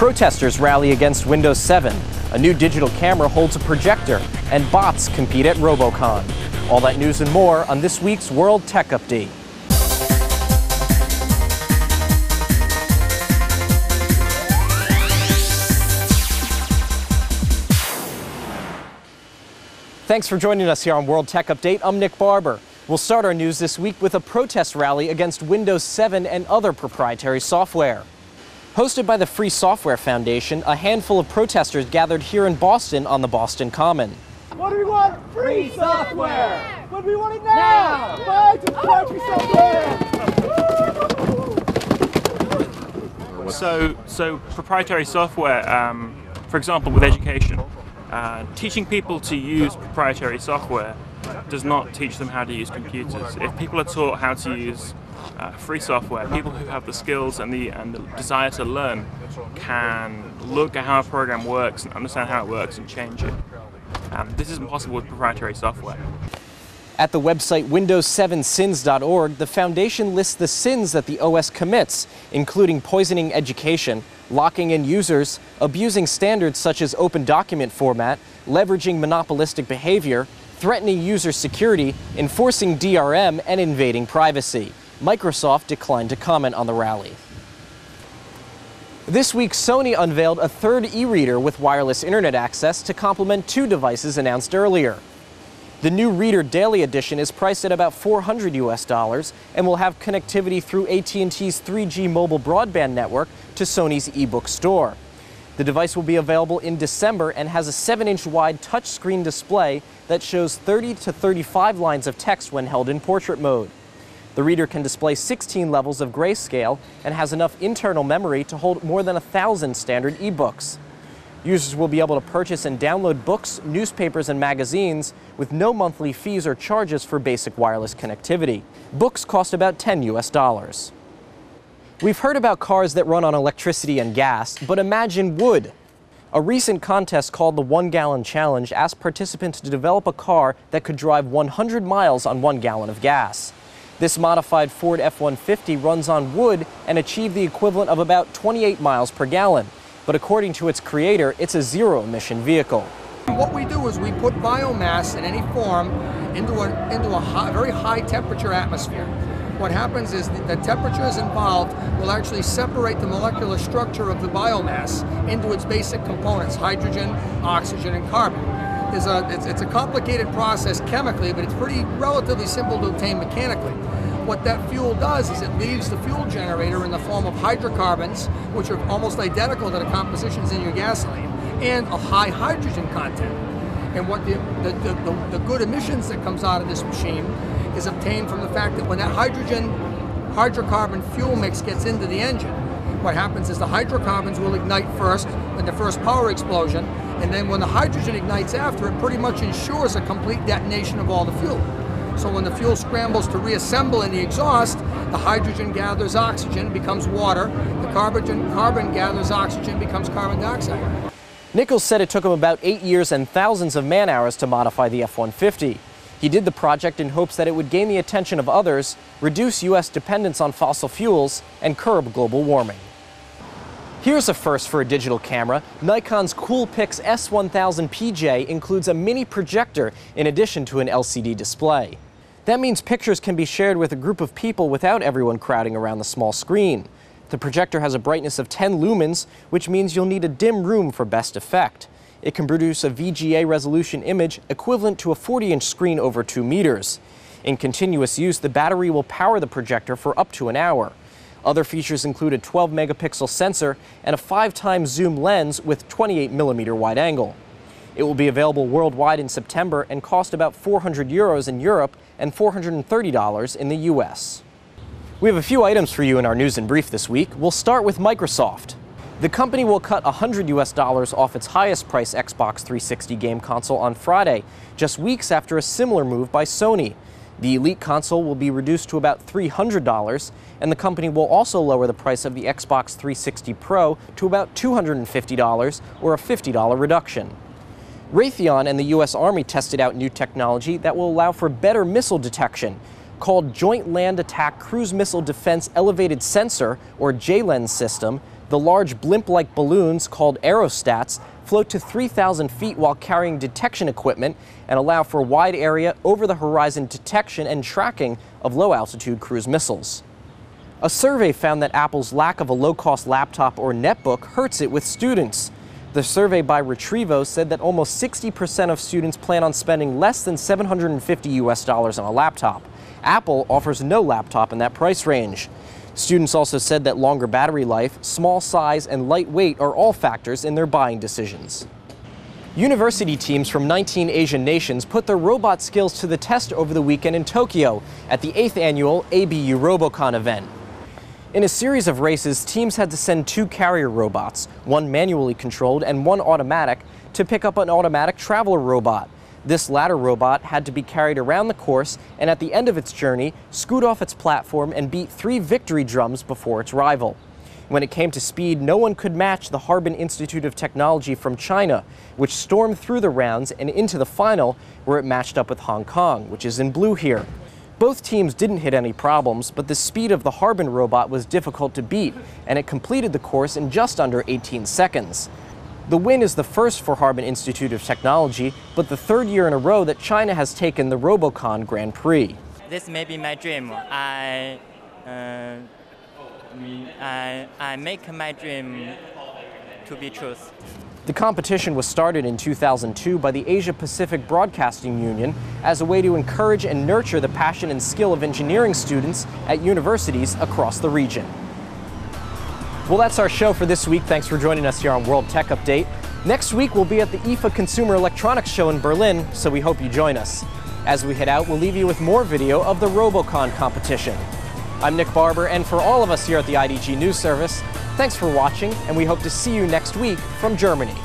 Protesters rally against Windows 7. A new digital camera holds a projector, and bots compete at Robocon. All that news and more on this week's World Tech Update. Thanks for joining us here on World Tech Update. I'm Nick Barber. We'll start our news this week with a protest rally against Windows 7 and other proprietary software. Hosted by the Free Software Foundation, a handful of protesters gathered here in Boston on the Boston Common. What do we want? Free software! What do we want it now? Fight to proprietary software! So proprietary software, for example, with education, teaching people to use proprietary software does not teach them how to use computers. If people are taught how to use free software, people who have the skills and the desire to learn can look at how a program works and understand how it works and change it. This isn't possible with proprietary software. At the website Windows7sins.org, the Foundation lists the sins that the OS commits, including poisoning education, locking in users, abusing standards such as open document format, leveraging monopolistic behavior, threatening user security, enforcing DRM, and invading privacy. Microsoft declined to comment on the rally. This week, Sony unveiled a third e-reader with wireless internet access to complement two devices announced earlier. The new Reader Daily Edition is priced at about $400 and will have connectivity through AT&T's 3G mobile broadband network to Sony's eBook store. The device will be available in December and has a 7-inch wide touchscreen display that shows 30 to 35 lines of text when held in portrait mode. The reader can display 16 levels of grayscale and has enough internal memory to hold more than 1,000 standard ebooks. Users will be able to purchase and download books, newspapers, and magazines with no monthly fees or charges for basic wireless connectivity. Books cost about $10. We've heard about cars that run on electricity and gas, but imagine wood. A recent contest called the 1 Gallon Challenge asked participants to develop a car that could drive 100 miles on 1 gallon of gas. This modified Ford F-150 runs on wood and achieved the equivalent of about 28 miles per gallon. But according to its creator, it's a zero-emission vehicle. What we do is we put biomass in any form into a very high temperature atmosphere. What happens is the temperatures involved will actually separate the molecular structure of the biomass into its basic components, hydrogen, oxygen, and carbon. It's a complicated process chemically, but it's relatively simple to obtain mechanically. What that fuel does is it leaves the fuel generator in the form of hydrocarbons, which are almost identical to the compositions in your gasoline, and a high hydrogen content. And what the good emissions that comes out of this machine is obtained from the fact that when that hydrocarbon fuel mix gets into the engine, what happens is the hydrocarbons will ignite first in the first power explosion, and then when the hydrogen ignites after, it pretty much ensures a complete detonation of all the fuel. So when the fuel scrambles to reassemble in the exhaust, the hydrogen gathers oxygen, becomes water. The carbon gathers oxygen, becomes carbon dioxide. Nichols said it took him about 8 years and thousands of man-hours to modify the F-150. He did the project in hopes that it would gain the attention of others, reduce U.S. dependence on fossil fuels, and curb global warming. Here's a first for a digital camera. Nikon's Coolpix S1000 PJ includes a mini projector in addition to an LCD display. That means pictures can be shared with a group of people without everyone crowding around the small screen. The projector has a brightness of 10 lumens, which means you'll need a dim room for best effect. It can produce a VGA resolution image equivalent to a 40-inch screen over 2 meters. In continuous use, the battery will power the projector for up to an hour. Other features include a 12-megapixel sensor and a 5x zoom lens with 28mm wide angle. It will be available worldwide in September and cost about €400 in Europe and $430 in the US. We have a few items for you in our news and brief this week. We'll start with Microsoft. The company will cut $100 off its highest price Xbox 360 game console on Friday, just weeks after a similar move by Sony. The Elite console will be reduced to about $300, and the company will also lower the price of the Xbox 360 Pro to about $250, or a $50 reduction. Raytheon and the U.S. Army tested out new technology that will allow for better missile detection. Called Joint Land Attack Cruise Missile Defense Elevated Sensor, or JLENS system, The large blimp-like balloons, called aerostats, float to 3,000 feet while carrying detection equipment and allow for wide area over-the-horizon detection and tracking of low-altitude cruise missiles. A survey found that Apple's lack of a low-cost laptop or netbook hurts it with students. The survey by Retrievo said that almost 60% of students plan on spending less than $750 on a laptop. Apple offers no laptop in that price range. Students also said that longer battery life, small size, and light weight are all factors in their buying decisions. University teams from 19 Asian nations put their robot skills to the test over the weekend in Tokyo at the 8th annual ABU Robocon event. In a series of races, teams had to send 2 carrier robots, one manually controlled and one automatic, to pick up an automatic traveler robot. This latter robot had to be carried around the course and at the end of its journey, scoot off its platform and beat 3 victory drums before its rival. When it came to speed, no one could match the Harbin Institute of Technology from China, which stormed through the rounds and into the final, where it matched up with Hong Kong, which is in blue here. Both teams didn't hit any problems, but the speed of the Harbin robot was difficult to beat, and it completed the course in just under 18 seconds. The win is the first for Harbin Institute of Technology, but the 3rd year in a row that China has taken the Robocon Grand Prix. This may be my dream. I make my dream to be true. The competition was started in 2002 by the Asia Pacific Broadcasting Union as a way to encourage and nurture the passion and skill of engineering students at universities across the region. Well, that's our show for this week. Thanks for joining us here on World Tech Update. Next week, we'll be at the IFA Consumer Electronics Show in Berlin, so we hope you join us. As we head out, we'll leave you with more video of the Robocon competition. I'm Nick Barber, and for all of us here at the IDG News Service, thanks for watching, and we hope to see you next week from Germany.